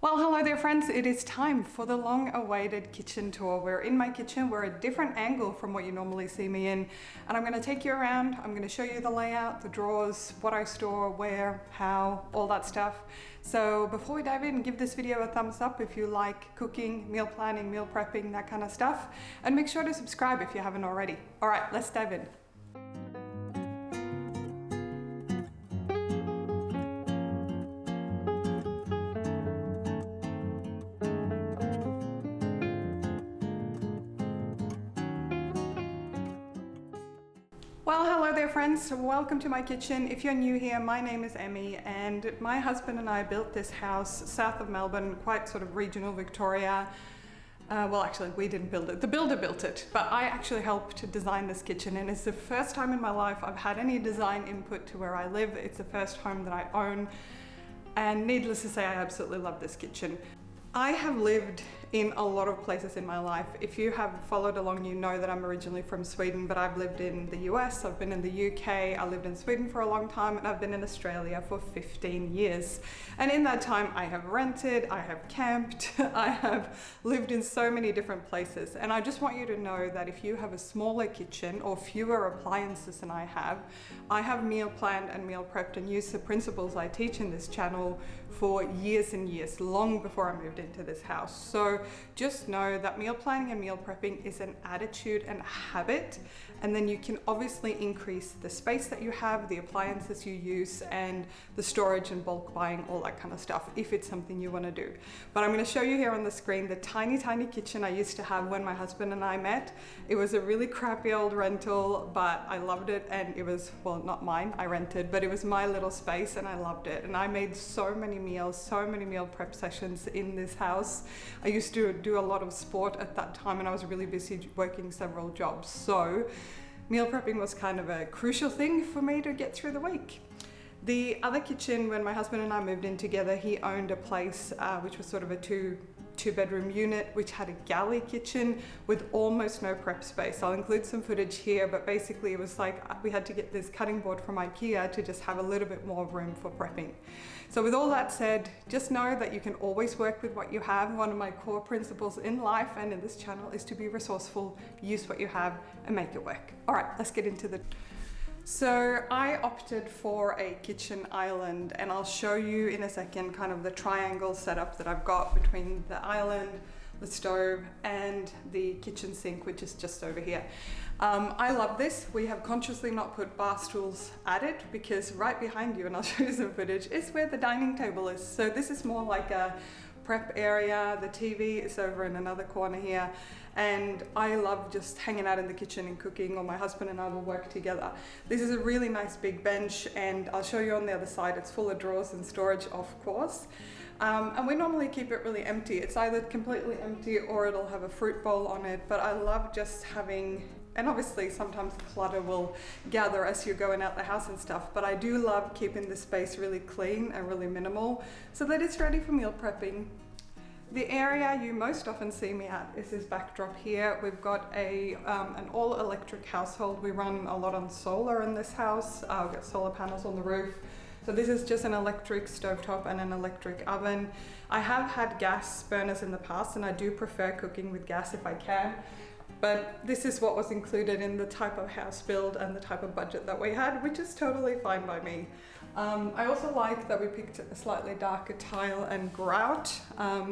Well, hello there friends, it is time for the long-awaited kitchen tour. We're in my kitchen, we're a different angle from what you normally see me in, and I'm going to take you around. I'm going to show you the layout, the drawers, what I store, where, how, all that stuff. So before we dive in, give this video a thumbs up if you like cooking, meal planning, meal prepping, that kind of stuff, and make sure to subscribe if you haven't already. All right, let's dive in. Well, hello there friends, welcome to my kitchen. If you're new here, my name is Emmy and my husband and I built this house south of Melbourne, quite sort of regional Victoria. Well, actually we didn't build it, the builder built it, but I actually helped to design this kitchen, and it's the first time in my life I've had any design input to where I live. It's the first home that I own, and needless to say, I absolutely love this kitchen. I have lived in a lot of places in my life. If you have followed along, you know that I'm originally from Sweden, but I've lived in the US, I've been in the UK, I lived in Sweden for a long time, and I've been in Australia for 15 years. And in that time, I have rented, I have camped, I have lived in so many different places. And I just want you to know that if you have a smaller kitchen or fewer appliances than I have meal planned and meal prepped and used the principles I teach in this channel for years and years, long before I moved into this house. So just know that meal planning and meal prepping is an attitude and a habit, and then you can obviously increase the space that you have, the appliances you use, and the storage and bulk buying, all that kind of stuff, if it's something you want to do. But I'm going to show you here on the screen the tiny kitchen I used to have when my husband and I met. It was a really crappy old rental, but I loved it, and it was, well, not mine, I rented, but it was my little space and I loved it. And I made so many meals, so many meal prep sessions in this house. I used to do a lot of sport at that time, and I was really busy working several jobs. So meal prepping was kind of a crucial thing for me to get through the week. The other kitchen, when my husband and I moved in together, he owned a place which was sort of a two-bedroom unit, which had a galley kitchen with almost no prep space. I'll include some footage here, but basically it was like we had to get this cutting board from IKEA to just have a little bit more room for prepping. So with all that said, just know that you can always work with what you have. One of my core principles in life and in this channel is to be resourceful, use what you have and make it work. All right, let's get into the... So I opted for a kitchen island, and I'll show you in a second kind of the triangle setup that I've got between the island, the stove, and the kitchen sink, which is just over here. I love this. We have consciously not put bar stools at it because right behind you, and I'll show you some footage, is where the dining table is. So this is more like a prep area. The TV is over in another corner here, and I love just hanging out in the kitchen and cooking, or my husband and I will work together. This is a really nice big bench, and I'll show you on the other side. It's full of drawers and storage, of course. And we normally keep it really empty. It's either completely empty or it'll have a fruit bowl on it, but I love just having, and obviously sometimes clutter will gather as you're going out the house and stuff, but I do love keeping the space really clean and really minimal so that it's ready for meal prepping. The area you most often see me at is this backdrop here. We've got an all-electric household. We run a lot on solar in this house. We've got solar panels on the roof. So this is just an electric stovetop and an electric oven. I have had gas burners in the past, and I do prefer cooking with gas if I can. But this is what was included in the type of house build and the type of budget that we had, which is totally fine by me. I also like that we picked a slightly darker tile and grout.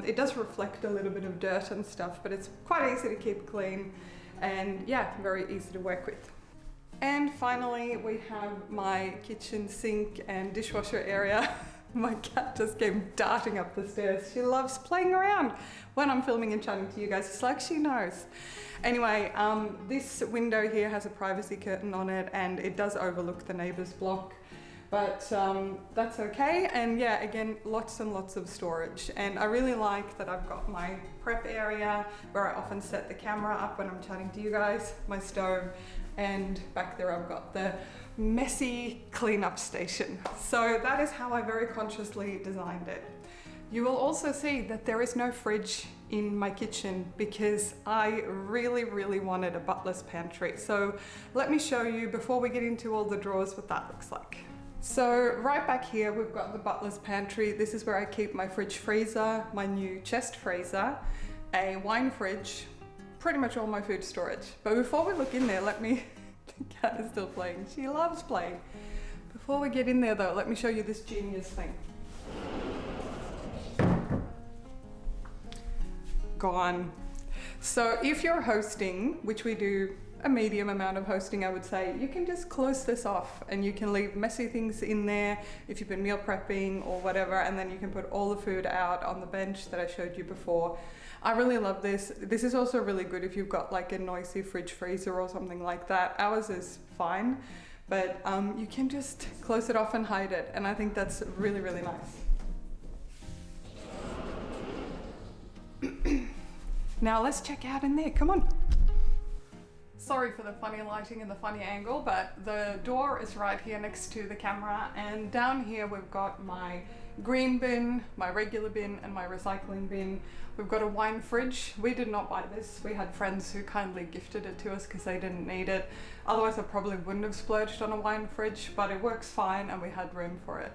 It does reflect a little bit of dirt and stuff, but it's quite easy to keep clean, and yeah, very easy to work with. And finally, we have my kitchen sink and dishwasher area. My cat just came darting up the stairs. She loves playing around when I'm filming and chatting to you guys. It's like she knows. Anyway, this window here has a privacy curtain on it, and it does overlook the neighbor's block, but that's okay. And yeah, again, lots and lots of storage. And I really like that I've got my prep area where I often set the camera up when I'm chatting to you guys, my stove, and back there I've got the messy cleanup station. So that is how I very consciously designed it. You will also see that there is no fridge in my kitchen because I really wanted a butler's pantry. So let me show you, before we get into all the drawers, what that looks like. So right back here, we've got the butler's pantry. This is where I keep my fridge freezer, my new chest freezer, a wine fridge, pretty much all my food storage. But before we look in there, the cat is still playing. She loves playing. Before we get in there though, let me show you this genius thing. Gone. So if you're hosting, which we do a medium amount of hosting, I would say, you can just close this off and you can leave messy things in there if you've been meal prepping or whatever, and then you can put all the food out on the bench that I showed you before. I really love this. This is also really good if you've got like a noisy fridge freezer or something like that. Ours is fine, but you can just close it off and hide it, and I think that's really, really nice. Now let's check out in there, come on. Sorry for the funny lighting and the funny angle, but the door is right here next to the camera, and down here we've got my green bin, my regular bin, and my recycling bin. We've got a wine fridge. We did not buy this. We had friends who kindly gifted it to us because they didn't need it. Otherwise I probably wouldn't have splurged on a wine fridge, but it works fine and we had room for it.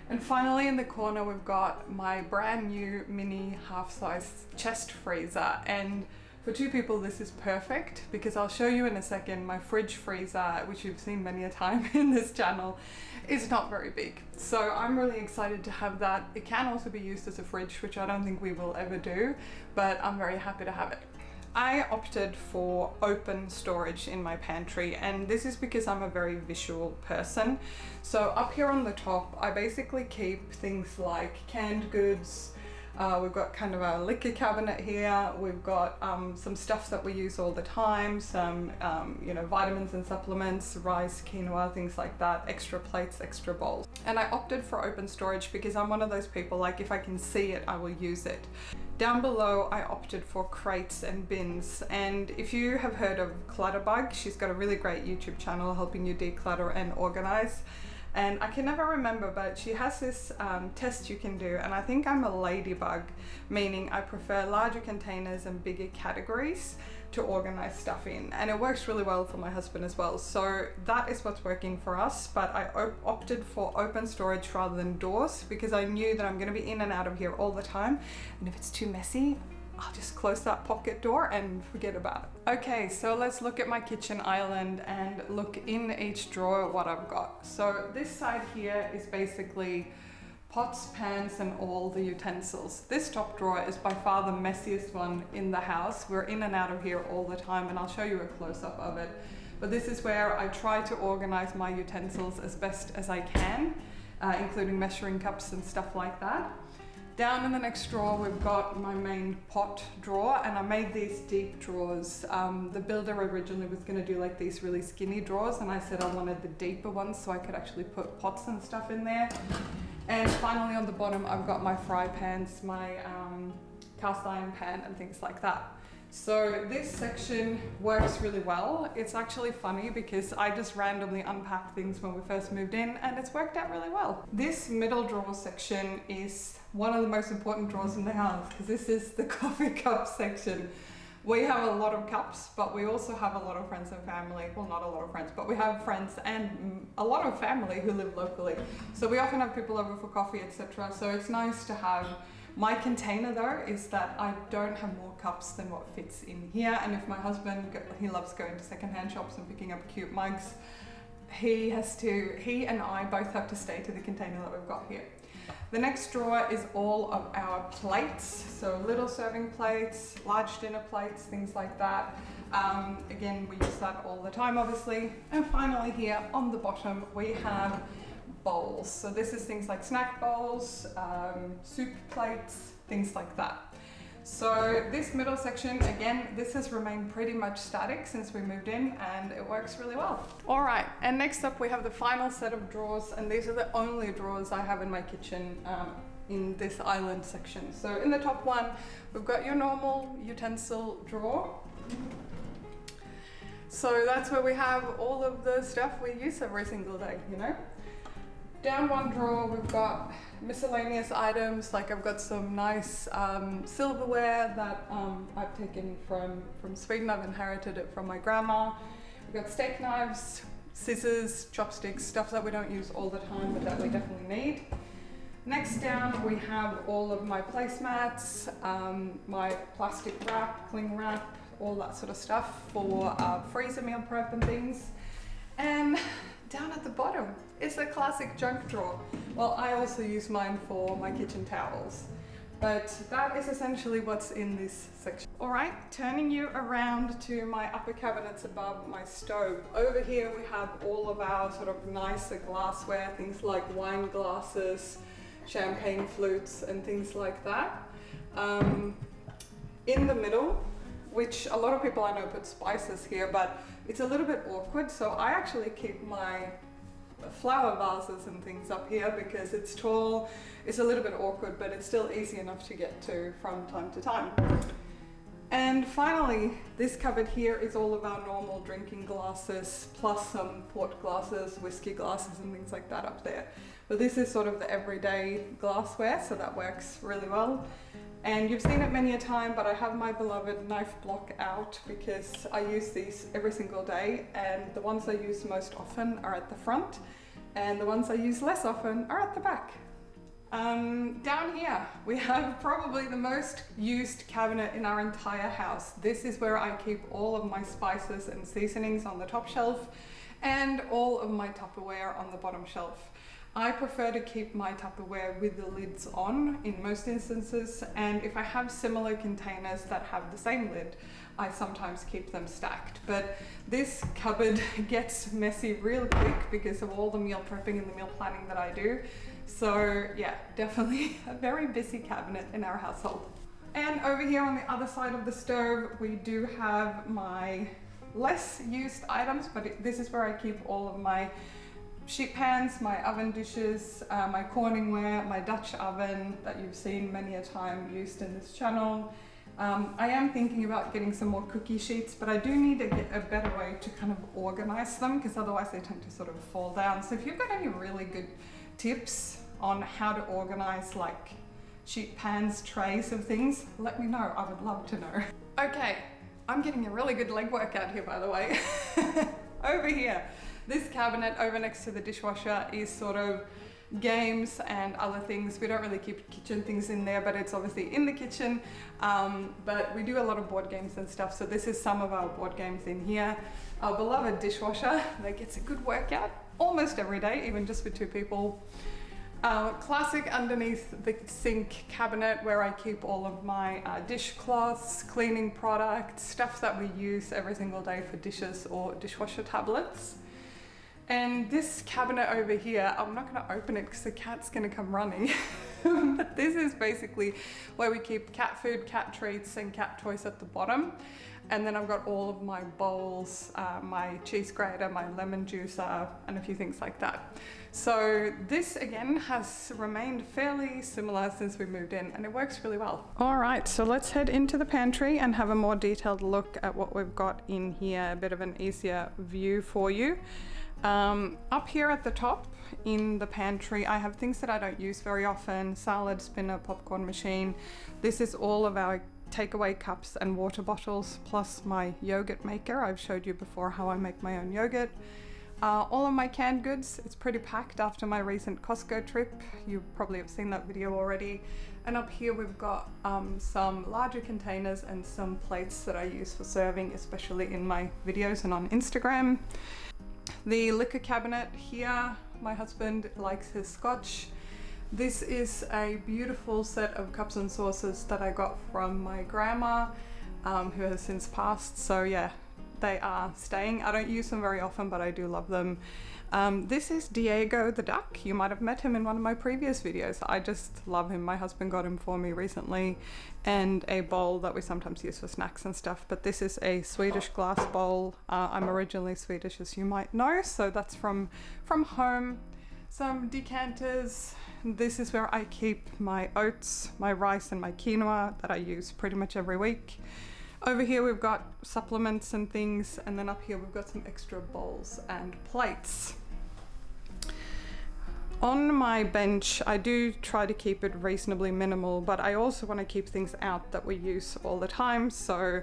And finally in the corner we've got my brand new mini half-size chest freezer, and for two people this is perfect because I'll show you in a second my fridge freezer, which you've seen many a time in this channel, is not very big. So I'm really excited to have that. It can also be used as a fridge, which I don't think we will ever do, but I'm very happy to have it. I opted for open storage in my pantry, and this is because I'm a very visual person. So up here on the top, I basically keep things like canned goods. We've got kind of a liquor cabinet here. We've got some stuff that we use all the time, some vitamins and supplements, rice, quinoa, things like that, extra plates, extra bowls. And I opted for open storage because I'm one of those people, like if I can see it, I will use it. Down below, I opted for crates and bins. And if you have heard of Clutterbug, she's got a really great YouTube channel helping you declutter and organize. And I can never remember, but she has this test you can do, and I think I'm a ladybug, meaning I prefer larger containers and bigger categories to organize stuff in, and it works really well for my husband as well. So that is what's working for us, but I opted for open storage rather than doors because I knew that I'm going to be in and out of here all the time, and if it's too messy, I'll just close that pocket door and forget about it. Okay, so let's look at my kitchen island and look in each drawer what I've got. So this side here is basically pots, pans, and all the utensils. This top drawer is by far the messiest one in the house. We're in and out of here all the time, and I'll show you a close-up of it. But this is where I try to organize my utensils as best as I can, including measuring cups and stuff like that. Down in the next drawer, we've got my main pot drawer, and I made these deep drawers. The builder originally was going to do like these really skinny drawers, and I said I wanted the deeper ones so I could actually put pots and stuff in there. And finally on the bottom, I've got my fry pans, my cast iron pan, and things like that. So this section works really well. It's actually funny because I just randomly unpacked things when we first moved in, and it's worked out really well. This middle drawer section is one of the most important drawers in the house because this is the coffee cup section. We have a lot of cups, but we also have a lot of friends and family. Well, not a lot of friends, but we have friends and a lot of family who live locally. So we often have people over for coffee, etc. So it's nice to have. My container though is that I don't have more cups than what fits in here, and if my husband, he loves going to secondhand shops and picking up cute mugs, he and I both have to stay to the container that we've got here. The next drawer is all of our plates, so little serving plates, large dinner plates, things like that. Again, we use that all the time obviously. And finally here on the bottom we have bowls. So this is things like snack bowls, soup plates, things like that. So this middle section, again, this has remained pretty much static since we moved in, and it works really well. All right, and next up we have the final set of drawers, and these are the only drawers I have in my kitchen in this island section. So in the top one, we've got your normal utensil drawer. So that's where we have all of the stuff we use every single day, you know. Down one drawer we've got miscellaneous items, like I've got some nice silverware that I've taken from Sweden. I've inherited it from my grandma. We've got steak knives, scissors, chopsticks, stuff that we don't use all the time but that we definitely need. Next down we have all of my placemats, my plastic wrap, cling wrap, all that sort of stuff for freezer meal prep and things. And down at the bottom is a classic junk drawer. Well, I also use mine for my kitchen towels, but that is essentially what's in this section. All right, turning you around to my upper cabinets above my stove. Over here we have all of our sort of nicer glassware, things like wine glasses, champagne flutes and things like that. In the middle, which a lot of people I know put spices here, but it's a little bit awkward, so I actually keep my flower vases and things up here because it's tall, it's a little bit awkward, but it's still easy enough to get to from time to time. And finally, this cupboard here is all of our normal drinking glasses, plus some port glasses, whiskey glasses and things like that up there. But this is sort of the everyday glassware, so that works really well. And you've seen it many a time, but I have my beloved knife block out because I use these every single day, and the ones I use most often are at the front, and the ones I use less often are at the back. Down here, we have probably the most used cabinet in our entire house. This is where I keep all of my spices and seasonings on the top shelf, and all of my Tupperware on the bottom shelf. I prefer to keep my Tupperware with the lids on in most instances, and if I have similar containers that have the same lid, I sometimes keep them stacked. But this cupboard gets messy real quick because of all the meal prepping and the meal planning that I do. So yeah, definitely a very busy cabinet in our household. And over here on the other side of the stove, we do have my less used items, but this is where I keep all of my sheet pans, my oven dishes, my Corningware, my Dutch oven that you've seen many a time used in this channel. I am thinking about getting some more cookie sheets, but I do need to get a better way to kind of organize them because otherwise they tend to sort of fall down. So if you've got any really good tips on how to organize like sheet pans, trays of things, let me know. I would love to know. Okay, I'm getting a really good leg workout here, by the way. Over here, this cabinet over next to the dishwasher is sort of games and other things. We don't really keep kitchen things in there, but it's obviously in the kitchen. But we do a lot of board games and stuff. So this is some of our board games in here. Our beloved dishwasher that gets a good workout almost every day, even just with 2 people. Classic underneath the sink cabinet where I keep all of my dishcloths, cleaning products, stuff that we use every single day for dishes or dishwasher tablets. And this cabinet over here, I'm not going to open it because the cat's going to come running. But this is basically where we keep cat food, cat treats and cat toys at the bottom. And then I've got all of my bowls, my cheese grater, my lemon juicer, and a few things like that. So this again has remained fairly similar since we moved in, and it works really well. All right, so let's head into the pantry and have a more detailed look at what we've got in here, a bit of an easier view for you. Up here at the top in the pantry, I have things that I don't use very often: salad spinner, popcorn machine. This is all of our takeaway cups and water bottles, plus my yogurt maker. I've showed you before how I make my own yogurt. All of my canned goods, it's pretty packed after my recent Costco trip. You probably have seen that video already. And up here we've got some larger containers and some plates that I use for serving, especially in my videos and on Instagram. The liquor cabinet here, my husband likes his scotch. This is a beautiful set of cups and saucers that I got from my grandma, who has since passed. So yeah, they are staying. I don't use them very often, but I do love them. This is Diego the duck. You might have met him in one of my previous videos. I just love him. My husband got him for me recently, and a bowl that we sometimes use for snacks and stuff. But this is a Swedish glass bowl. I'm originally Swedish, as you might know, so that's from home. Some decanters. This is where I keep my oats, my rice and my quinoa that I use pretty much every week. Over here we've got supplements and things, and then up here we've got some extra bowls and plates. On my bench, I do try to keep it reasonably minimal, but I also want to keep things out that we use all the time. So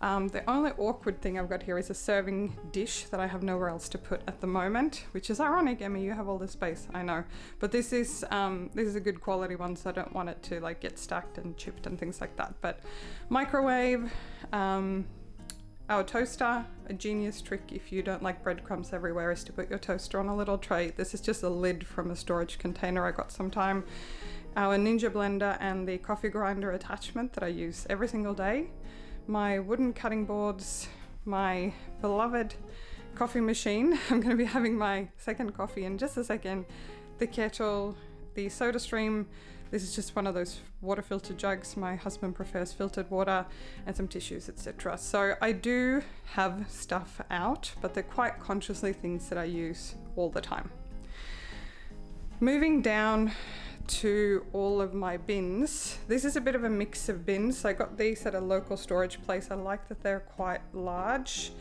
The only awkward thing I've got here is a serving dish that I have nowhere else to put at the moment, which is ironic. Emmy, you have all the space, I know. But this is a good quality one, so I don't want it to like get stacked and chipped and things like that. But microwave, our toaster, a genius trick if you don't like breadcrumbs everywhere is to put your toaster on a little tray. This is just a lid from a storage container I got sometime. Our Ninja blender and the coffee grinder attachment that I use every single day. My wooden cutting boards, my beloved coffee machine. I'm going to be having my second coffee in just a second. The kettle, the soda stream. This is just one of those water filter jugs. My husband prefers filtered water, and some tissues, etc. So I do have stuff out, but they're quite consciously things that I use all the time. Moving down to all of my bins. This is a bit of a mix of bins. I got these at a local storage place. I like that they're quite large.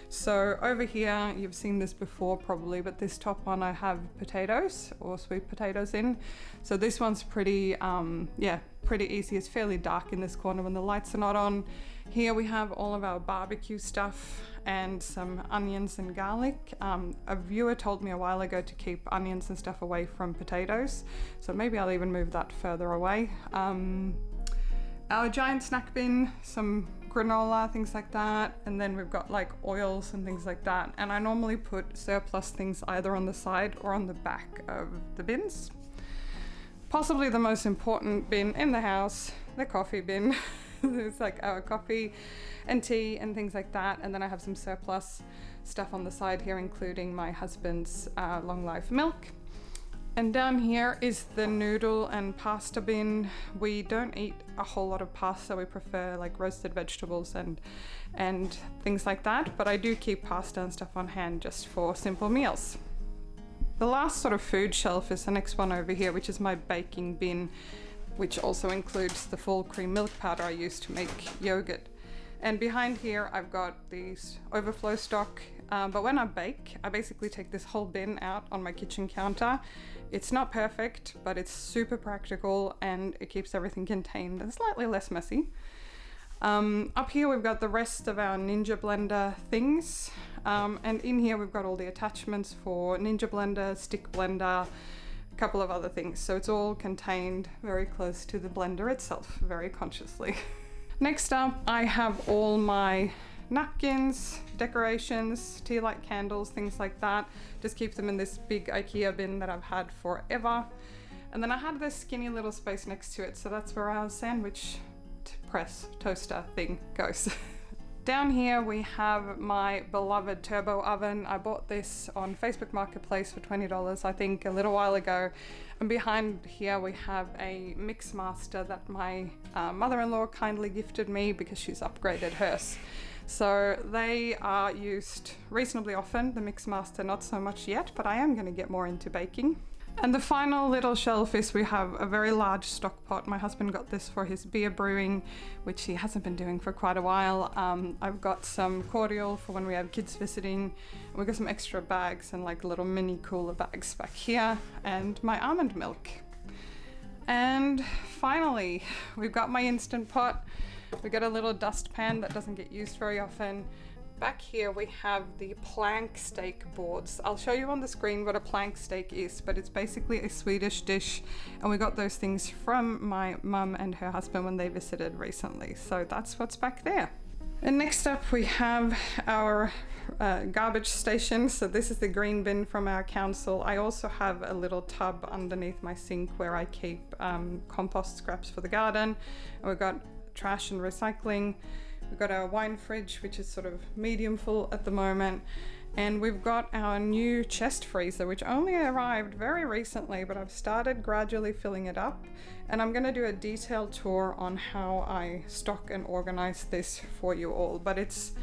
So over here, you've seen this before probably, but this top one I have potatoes or sweet potatoes in. So this one's pretty easy. It's fairly dark in this corner when the lights are not on. Here we have all of our barbecue stuff and some onions and garlic. A viewer told me a while ago to keep onions and stuff away from potatoes, so maybe I'll even move that further away. Our giant snack bin, some granola, things like that, and then we've got like oils and things like that, and I normally put surplus things either on the side or on the back of the bins. Possibly the most important bin in the house, the coffee bin. It's like our coffee and tea and things like that, and then I have some surplus stuff on the side here, including my husband's long life milk. And down here is the noodle and pasta bin. We don't eat a whole lot of pasta. We prefer like roasted vegetables and things like that, but I do keep pasta and stuff on hand just for simple meals. The last sort of food shelf is the next one over here, which is my baking bin, which also includes the full cream milk powder I use to make yogurt. And behind here I've got these overflow stock, but when I bake, I basically take this whole bin out on my kitchen counter. It's not perfect, but it's super practical and it keeps everything contained and slightly less messy. Up here we've got the rest of our Ninja blender things, and in here we've got all the attachments for Ninja blender, stick blender, a couple of other things, so it's all contained very close to the blender itself, very consciously. Next up, I have all my napkins, decorations, tea light candles, things like that. Just keep them in this big IKEA bin that I've had forever. And then I had this skinny little space next to it, so that's where our sandwich press toaster thing goes. Down here we have my beloved turbo oven. I bought this on Facebook Marketplace for $20, I think, a little while ago. And behind here we have a Mixmaster that my mother-in-law kindly gifted me because she's upgraded hers. So they are used reasonably often, the Mixmaster not so much yet, but I am going to get more into baking. And the final little shelf is we have a very large stock pot. My husband got this for his beer brewing, which he hasn't been doing for quite a while. I've got some cordial for when we have kids visiting. We've got some extra bags and like little mini cooler bags back here, and my almond milk. And finally, we've got my Instant Pot. We've got a little dustpan that doesn't get used very often. Back here we have the plank steak boards. I'll show you on the screen what a plank steak is, but it's basically a Swedish dish, and we got those things from my mum and her husband when they visited recently. So that's what's back there. And next up we have our garbage station. So this is the green bin from our council. I also have a little tub underneath my sink where I keep compost scraps for the garden. And we've got trash and recycling. We've got our wine fridge, which is sort of medium full at the moment. And we've got our new chest freezer, which only arrived very recently, but I've started gradually filling it up. And I'm going to do a detailed tour on how I stock and organize this for you all. But it's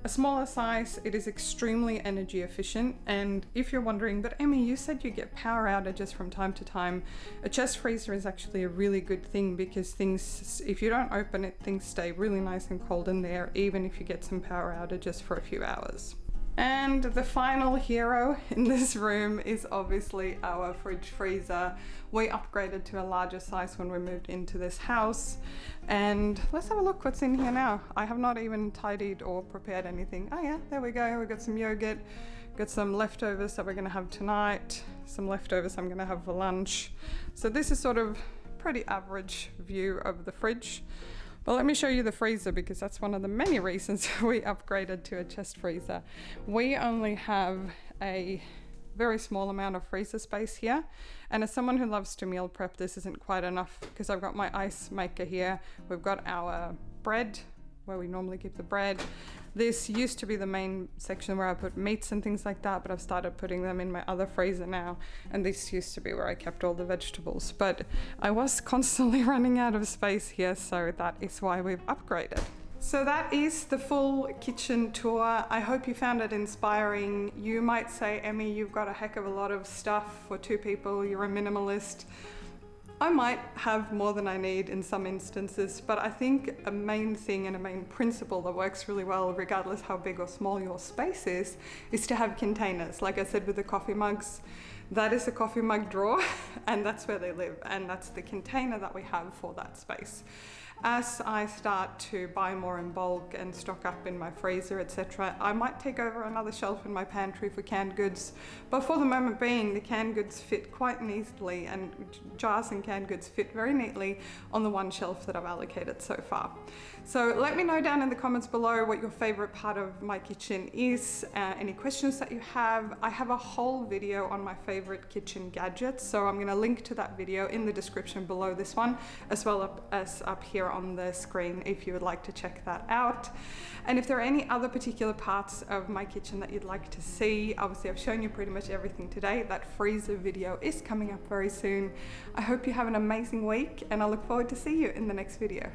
a smaller size, it is extremely energy efficient. And if you're wondering, but Emmy, you said you get power outages from time to time. A chest freezer is actually a really good thing because things, if you don't open it, things stay really nice and cold in there, even if you get some power outages for a few hours. And the final hero in this room is obviously our fridge freezer. We upgraded to a larger size when we moved into this house. And let's have a look what's in here now. I have not even tidied or prepared anything. Oh yeah, there we go. We got some yogurt, got some leftovers that we're gonna have tonight, some leftovers I'm gonna have for lunch. So this is sort of pretty average view of the fridge. But let me show you the freezer, because that's one of the many reasons we upgraded to a chest freezer. We only have a very small amount of freezer space here. And as someone who loves to meal prep, this isn't quite enough, because I've got my ice maker here. We've got our bread, where we normally keep the bread. This used to be the main section where I put meats and things like that, but I've started putting them in my other freezer now. And this used to be where I kept all the vegetables. But I was constantly running out of space here, so that is why we've upgraded. So that is the full kitchen tour. I hope you found it inspiring. You might say, Emmy, you've got a heck of a lot of stuff for 2 people, you're a minimalist. I might have more than I need in some instances, but I think a main thing and a main principle that works really well, regardless how big or small your space is to have containers. Like I said with the coffee mugs, that is a coffee mug drawer and that's where they live, and that's the container that we have for that space. As I start to buy more in bulk and stock up in my freezer, etc., I might take over another shelf in my pantry for canned goods. But for the moment being, the canned goods fit quite neatly, and jars and canned goods fit very neatly on the one shelf that I've allocated so far. So let me know down in the comments below what your favorite part of my kitchen is, any questions that you have. I have a whole video on my favorite kitchen gadgets, so I'm going to link to that video in the description below this one, as well as up here on the screen if you would like to check that out. And if there are any other particular parts of my kitchen that you'd like to see, obviously I've shown you pretty much everything today. That freezer video is coming up very soon. I hope you have an amazing week, and I look forward to see you in the next video.